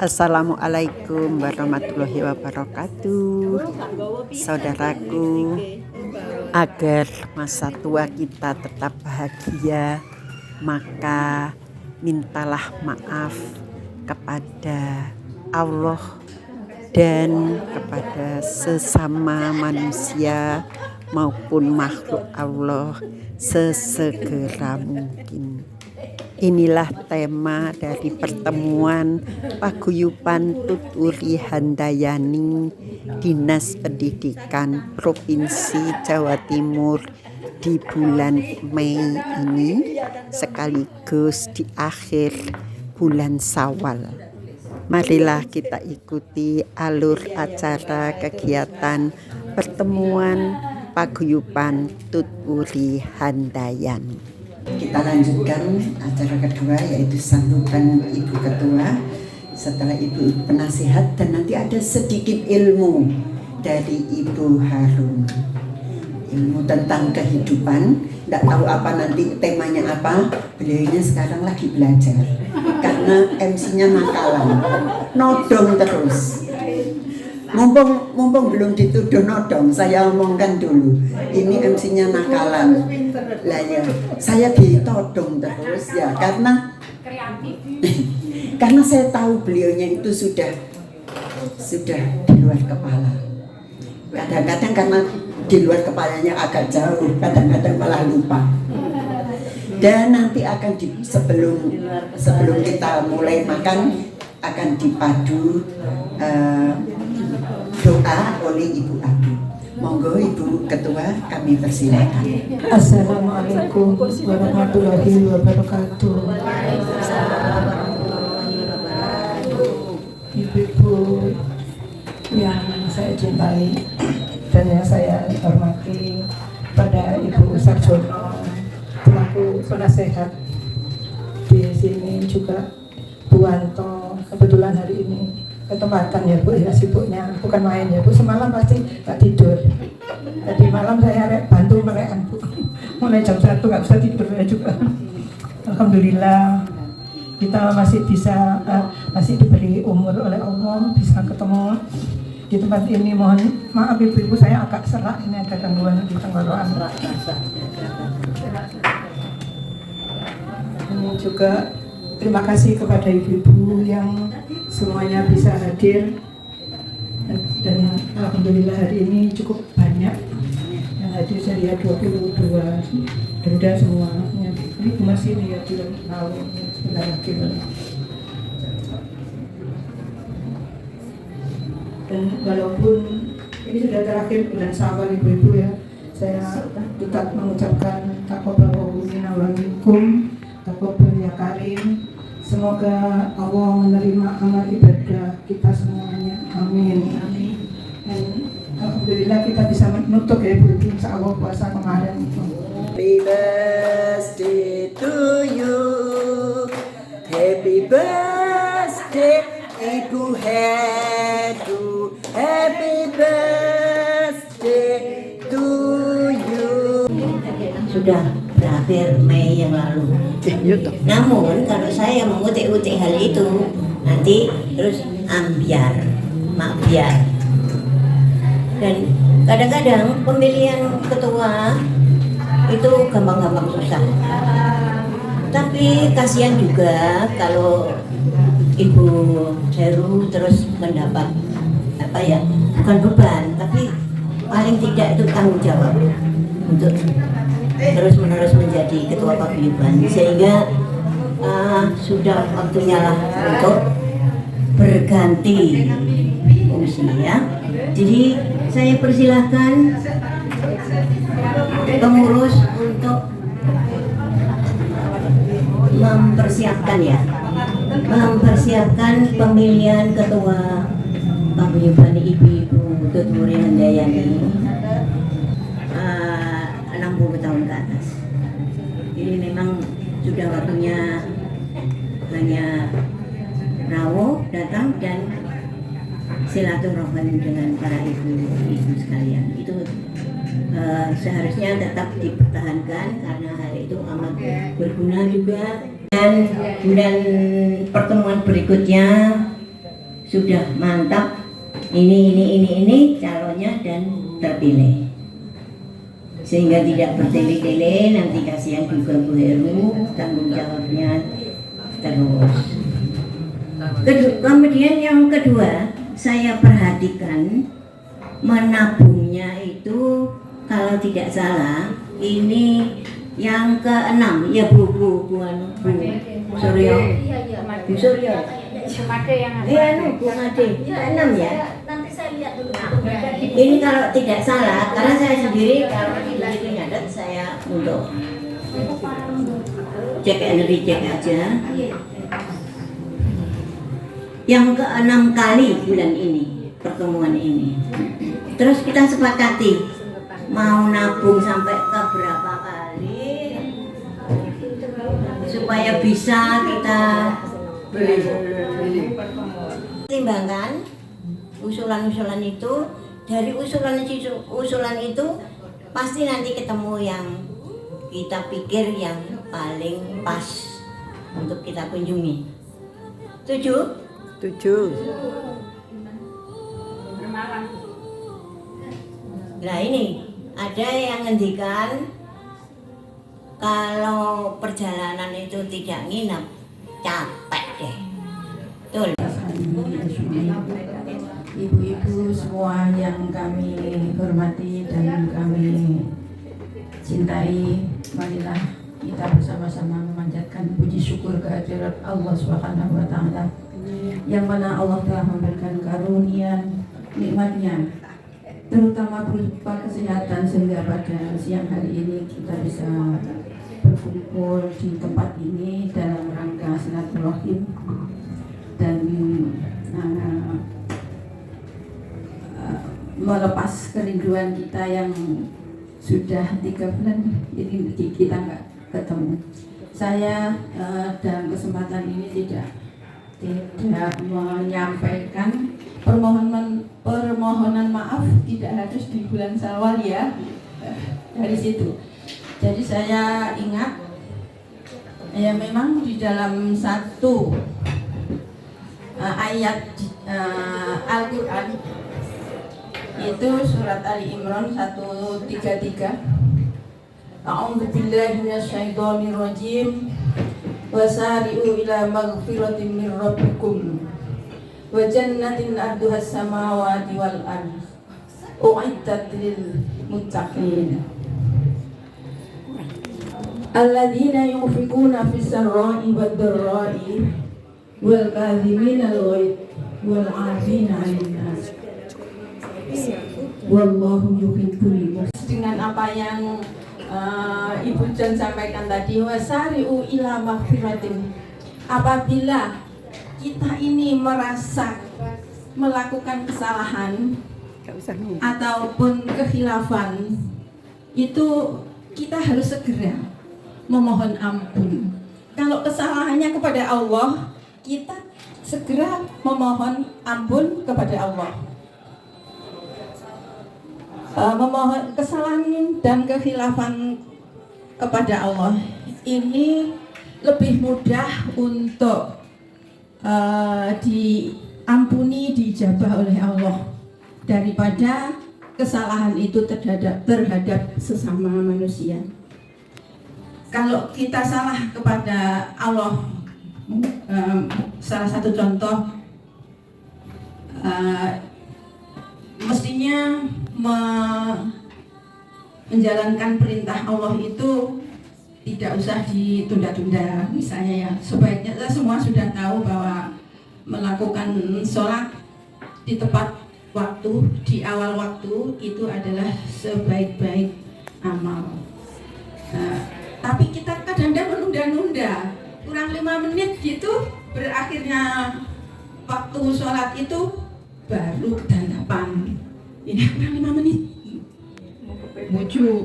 Assalamualaikum warahmatullahi wabarakatuh. Saudaraku, agar masa tua kita tetap bahagia, maka mintalah maaf kepada Allah dan kepada sesama manusia maupun makhluk Allah sesegera mungkin. Inilah tema dari pertemuan Paguyuban Tuturi Handayani Dinas Pendidikan Provinsi Jawa Timur di bulan Mei ini, sekaligus di akhir bulan Syawal. Marilah kita ikuti alur acara kegiatan pertemuan Paguyuban Tuturi Handayani. Kita lanjutkan acara kedua, yaitu sambutan Ibu Ketua, setelah Ibu penasihat, dan nanti ada sedikit ilmu dari Ibu Harun, ilmu tentang kehidupan. Tidak tahu apa nanti temanya apa, beliaunya sekarang lagi belajar karena MC-nya nakalan, nodong terus. Mumpung belum dituduh nodong, saya omongkan dulu. Ini MC-nya nakalan. Lah ya, saya ditodong terus ya karena saya tahu beliaunya itu sudah di luar kepala. Kadang-kadang karena di luar kepalanya agak jauh, kadang-kadang malah lupa. Dan nanti akan sebelum kita mulai makan akan dipadu doa oleh Ibu Abi. Monggo Ibu Ketua, kami persilakan. Assalamualaikum warahmatullahi wabarakatuh. Ibu-ibu yang saya cintai dan yang saya hormati, pada Ibu Sarjono selaku penasehat di sini, juga Bu Wanto, kebetulan hari ini ketempatan ya Bu, ya sibuknya bukan main ya Bu, semalam pasti gak tidur. Tadi malam saya bantu mereka Bu, mulai jam 1 gak bisa tidur ya juga. Alhamdulillah kita masih bisa masih diberi umur oleh Allah, bisa ketemu di tempat ini. Mohon maaf ibu-ibu, saya agak serak, ini ada gangguan di tenggorokan. Ini juga terima kasih kepada ibu-ibu yang semuanya bisa hadir, dan alhamdulillah hari ini cukup banyak yang hadir. Saya lihat 22 Garuda semuanya. Ini masih ini ya, belum tahu sebentar lagi. Dan walaupun ini sudah terakhir bulan Syawal ibu-ibu ya, saya tetap mengucapkan taqabbalallahu minna wa minkum, taqabbal ya karim. Semoga Allah menerima amal ibadah kita semuanya. Amin. Dan alhamdulillah kita bisa menutup ya Bu, insya Allah puasa kemarin. Happy birthday to you, happy birthday Ibu Heru, happy birthday to you. Sudah berakhir Mei yang lalu. Namun kalau saya mengutik-utik hal itu, nanti terus ambiar, makbiar. Dan kadang-kadang pemilihan ketua itu gampang-gampang susah. Tapi kasihan juga kalau Ibu Heru terus mendapat bukan beban, tapi paling tidak itu tanggung jawab untuk terus-menerus menjadi ketua paguyuban, sehingga sudah waktunya lah untuk berganti fungsi ya. Jadi saya persilahkan pengurus untuk mempersiapkan pemilihan ketua paguyuban Ibu Tuturi Handayani 60 tahun ke atas. Ini memang sudah waktunya hanya rawuh datang dan silaturahmi dengan para ibu-ibu sekalian. Itu seharusnya tetap dipertahankan karena hal itu amat berguna juga. Dan pertemuan berikutnya sudah mantap ini calonnya dan terpilih, sehingga tidak bertele-tele. Nanti kasihan juga Bu Heru, tanggung jawabnya terus. Kemudian yang kedua, saya perhatikan menabungnya itu kalau tidak salah ini yang ke-6 ya Bu Suryo. Bu Suryo. Bu Ngade. Ke-6 ya. Nanti saya lihat dulu. Ini kalau tidak salah, karena saya sendiri kalau begitu nyadat saya untuk cek aja. Yang ke-6 kali bulan ini, pertemuan ini. Terus kita sepakati mau nabung sampai ke berapa kali supaya bisa kita timbangkan usulan-usulan itu. Dari usulan itu pasti nanti ketemu yang kita pikir yang paling pas untuk kita kunjungi. Setuju? Nah ini ada yang ngendikan kalau perjalanan itu tidak nginep capek deh. Betul. Ibu-ibu semua yang kami hormati dan kami cintai, marilah kita bersama-sama memanjatkan puji syukur kehadirat Allah Subhanahu wa taala, yang mana Allah telah memberikan karunia nikmatnya, terutama berupa kesehatan, sehingga pada siang hari ini kita bisa berkumpul di tempat ini dalam rangka silaturahim dan melepas kerinduan kita yang sudah 3 bulan ini kita nggak ketemu. Saya dalam kesempatan ini tidak menyampaikan permohonan maaf, tidak harus di bulan Syawal ya, dari situ. Jadi saya ingat ya, memang di dalam satu ayat Al-Quran itu surat Ali Imran 133, A'udzu billahi minasyaitonir rajim, wasari'u ila maghfiratin min rabbikum wa jannatin arduhas samawati wal ardh u'iddat lil muttaqin alladzina yunfiquna fis sarra'i wad dharra'i wal kadhimina al-ghaidh wal 'afina 'anil nas wallahu yuhibbul muhsinin. Dengan apa yang Ibu Jan sampaikan tadi, wasari'u ila maghfiratin, apabila kita ini merasa melakukan kesalahan ataupun kekhilafan, itu kita harus segera memohon ampun. Kalau kesalahannya kepada Allah, kita segera memohon ampun kepada Allah. Memohon kesalahan dan kekhilafan kepada Allah ini lebih mudah untuk diampuni, diijabah oleh Allah daripada kesalahan itu terhadap sesama manusia. Kalau kita salah kepada Allah, salah satu contoh, mestinya menjalankan perintah Allah itu tidak usah ditunda-tunda. Misalnya ya, sebaiknya semua sudah tahu bahwa melakukan sholat di tepat waktu, di awal waktu itu adalah sebaik-baik amal. Tapi kita kadang-kadang menunda-nunda, kurang 5 menit gitu, berakhirnya waktu sholat itu baru kedalapan. Ini kurang 5 menit,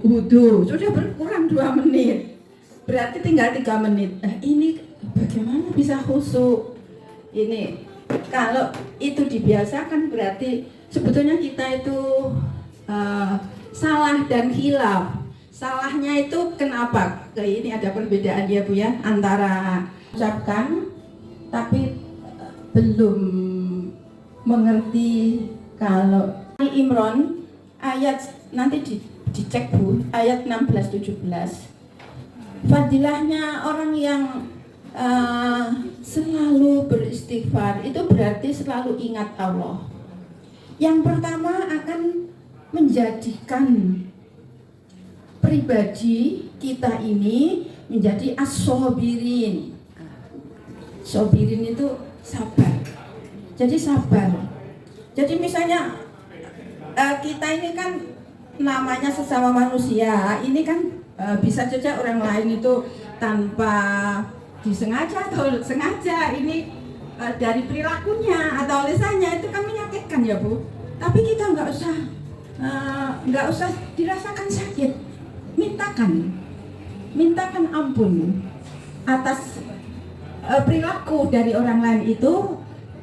wudhu sudah berkurang 2 menit, berarti tinggal 3 menit. Ini bagaimana bisa khusyuk? Ini kalau itu dibiasakan berarti sebetulnya kita itu salah dan khilaf. Salahnya itu kenapa? Ini ada perbedaan ya Bu ya, antara ucapkan tapi belum mengerti kalau Ali Imran ayat nanti dicek Bu, ayat 16-17. Fadilahnya orang yang selalu beristighfar itu berarti selalu ingat Allah. Yang pertama akan menjadikan pribadi kita ini menjadi as-sabirin. Sabirin itu sabar. Jadi sabar. Jadi misalnya kita ini kan namanya sesama manusia, ini kan bisa saja orang lain itu tanpa disengaja atau sengaja ini dari perilakunya atau lisannya itu kan menyakitkan ya Bu. Tapi kita nggak usah dirasakan sakit, mintakan ampun atas perilaku dari orang lain itu.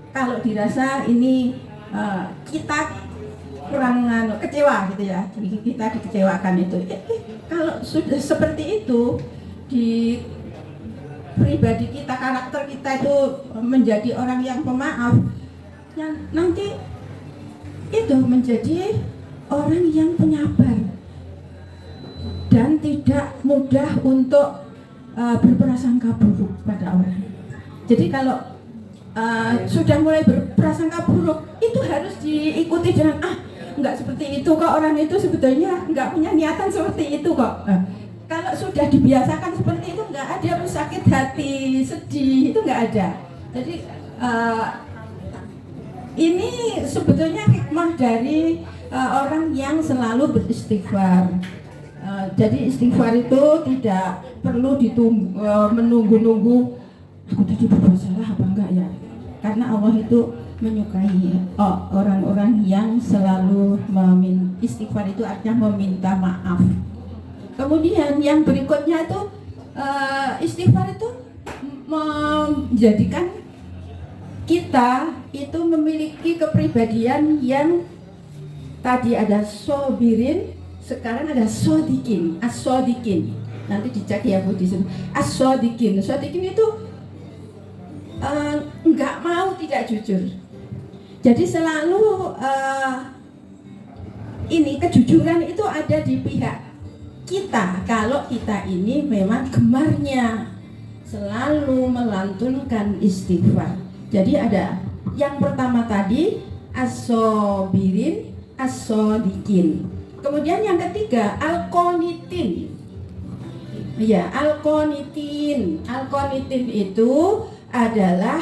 Kalau dirasa ini kita kurang kecewa gitu ya, jadi kita dikecewakan itu. Kalau sudah seperti itu di pribadi kita, karakter kita itu menjadi orang yang pemaaf, yang nanti itu menjadi orang yang penyabar dan tidak mudah untuk berprasangka buruk pada orang. Jadi kalau sudah mulai berprasangka buruk itu harus diikuti dengan enggak seperti itu kok, orang itu sebetulnya enggak punya niatan seperti itu kok. Kalau sudah dibiasakan seperti itu enggak ada sakit hati, sedih, itu enggak ada. Jadi ini sebetulnya hikmah dari orang yang selalu beristighfar. Jadi istighfar itu tidak perlu menunggu-nunggu aku tadi berbuat salah apa enggak ya. Karena Allah itu menyukai orang-orang yang selalu istighfar, itu artinya meminta maaf. Kemudian yang berikutnya itu istighfar itu menjadikan kita itu memiliki kepribadian yang tadi ada sobirin, sekarang ada sodikin, as-sodikin. Nanti dicek ya Bu di sini. As-sodikin, sodikin itu enggak mau tidak jujur. Jadi selalu ini kejujuran itu ada di pihak kita. Kalau kita ini memang gemarnya selalu melantunkan istighfar. Jadi ada yang pertama tadi as-sabirin, as-sodikin. Kemudian yang ketiga al-qanitin. Ya, al-qanitin. Al-qanitin itu adalah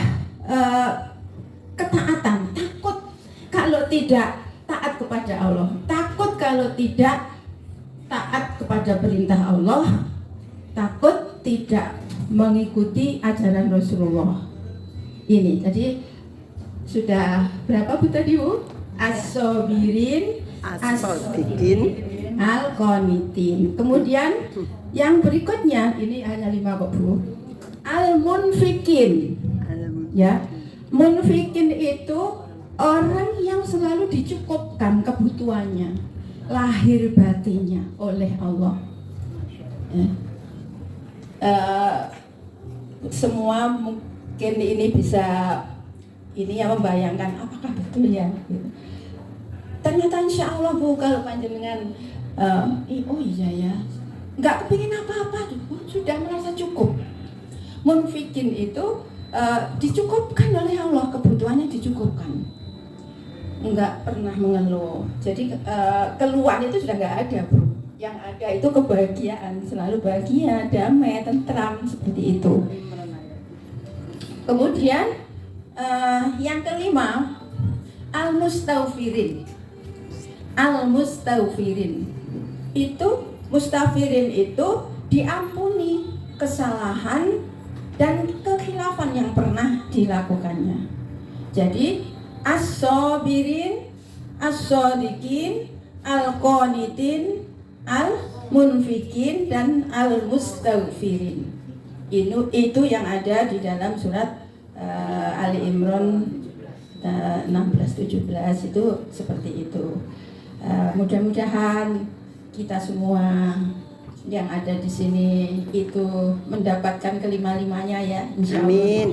ketaatan, takut kalau tidak taat kepada Allah, takut kalau tidak taat kepada perintah Allah, takut tidak mengikuti ajaran Rasulullah. Ini jadi sudah berapa Bu tadi Bu? As-sabirin, as-sodikin, al-qanitin. Kemudian yang berikutnya ini hanya 5 kok Bu. Al-munfikin. Ya, munfikin itu orang yang selalu dicukupkan kebutuhannya, lahir batinnya oleh Allah. Semua mungkin ini bisa ini yang membayangkan apakah betul ya? Gitu. Ternyata insya Allah Bu, kalau panjenengan oh iya ya, nggak kepingin apa-apa, sudah merasa cukup. Munfikin itu dicukupkan oleh Allah, kebutuhannya dicukupkan, nggak pernah mengeluh. Jadi keluhan itu sudah nggak ada Bu. Yang ada itu kebahagiaan, selalu bahagia, damai, tentram, seperti itu. Kemudian yang kelima al-mustaghfirin. Al-mustaghfirin itu, mustaghfirin itu diampuni kesalahan dan kekhilafan yang pernah dilakukannya. Jadi as-sabirin, as-sodikin, al-qanitin, al-munfikin, dan al-mustaghfirin. Itu yang ada di dalam surat Ali Imran 16-17 itu seperti itu. Mudah-mudahan kita semua yang ada di sini itu mendapatkan kelima-limanya ya, insya Allah. Amin.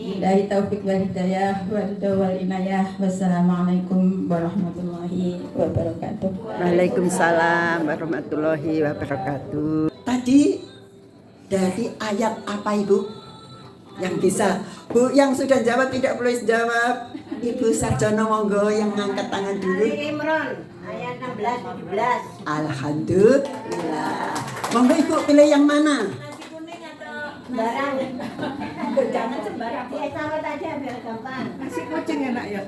Billahi taufiq wal hidayah wal wal inayah. Wassalamualaikum warahmatullahi wabarakatuh. Waalaikumsalam warahmatullahi wabarakatuh. Tadi dari ayat apa Ibu? Yang bisa Bu, yang sudah jawab tidak boleh jawab. Ibu Sarjono monggo yang ngangkat tangan dulu. Ali Imran ayat 16 17. Alhamdulillah. Monggo Ibu pilih yang mana? Sembarang. Jangan sembarang. Ya sama aja biar gampang. Nasi kucing enak ya.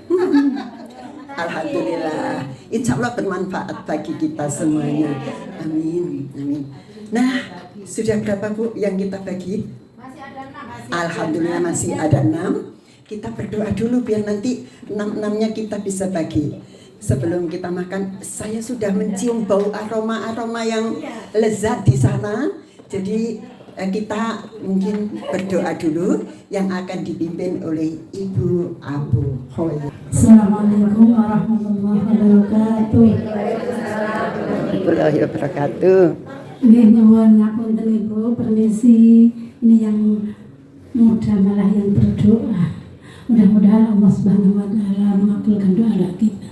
Alhamdulillah. Insya Allah bermanfaat bagi kita semuanya. Amin. Amin. Nah, sudah berapa Bu yang kita bagi? Alhamdulillah masih ada 6. Kita berdoa dulu biar nanti 6-6-nya kita bisa bagi. Sebelum kita makan, saya sudah mencium bau aroma-aroma yang lezat di sana. Jadi kita mungkin berdoa dulu yang akan dipimpin oleh Ibu Abu Hoy. Assalamualaikum warahmatullahi wabarakatuh. Warahmatullahi wabarakatuh. Nggih nyuwun ngapunten Ibu, permisi. Ini yang muda malah yang berdoa. Mudah-mudahan Allah Subhanahu wa taala mengabulkan doa kita.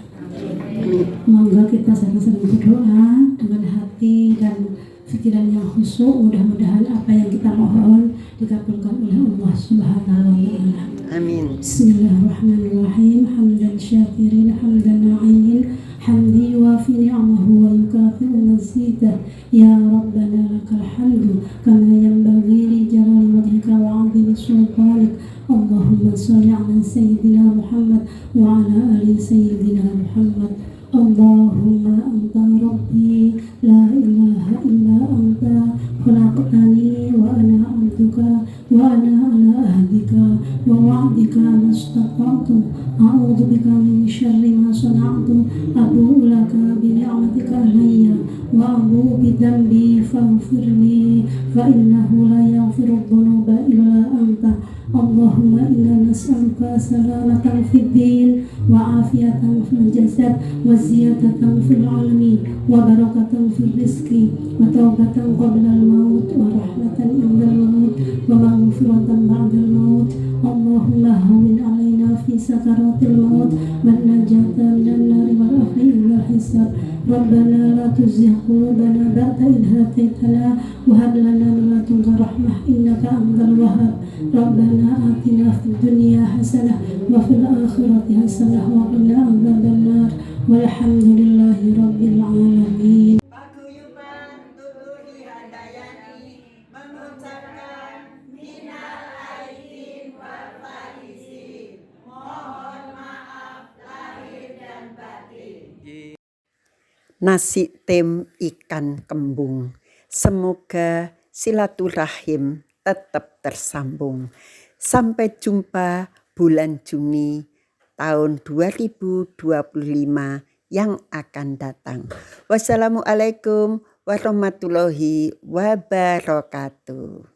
Monggo kita sering-sering berdoa dengan hati dan pikiran yang khusyuk. Mudah-mudahan apa yang kita mohon dikabulkan oleh Allah Subhanahu wa taala. Amin. Bismillahirrahmanirrahim. Hamdan syakirin, hamdan na'imin, hamdi yuafi ni'amahu wa yukafi'u mazidah. Ya Rabbana lakal hamdu kama yanbaghi li jalali wajhika wa 'azimi sultanik. Allahumma shalli 'ala sayyidina Muhammad wa 'ala ali sayyidina Muhammad. Allahumma anta rabbi la ilaha illa anta khalaqtani wa ana 'abduka wa ana 'ala ahdika wa wa'dika mastata'tu. A'udzu bika min syarri ma sana'tu. Abu'u laka bi ni'matika alayya wa abu'u bi dhanbi faghfirli fa innahu la yaghfiru dhunuba illa anta. Allahumma inna nas'aluka salamatan fid din wa afiyatan fil jasad wa ziyadatan fil ilmi wa barakatan fil rizqi wa taubatan qabla al maut wa rahmatan inda al maut wa maghfiratan ba'da al maut. Allahumma hawwin 'alaina fi sakaratil maut wa najatan minan nar wal akhli illa hisab. Rabbana la tuzigh qulubana ba'da idh hadaytana wa hab lana min ladunka rahmah innaka antal wahhab. Rabbana atina fid dunya hasanah wa fil akhirati hasanah wa qina adzaban nar. Walhamdulillahi rabbil alamin. Paguyuban tuturi handayani mengucapkan minal aidin wal faizin. Mohon maaf lahir dan batin. Nasi tem ikan kembung. Semoga silaturahim tetap tersambung. Sampai jumpa bulan Juni tahun 2025 yang akan datang. Wassalamualaikum warahmatullahi wabarakatuh.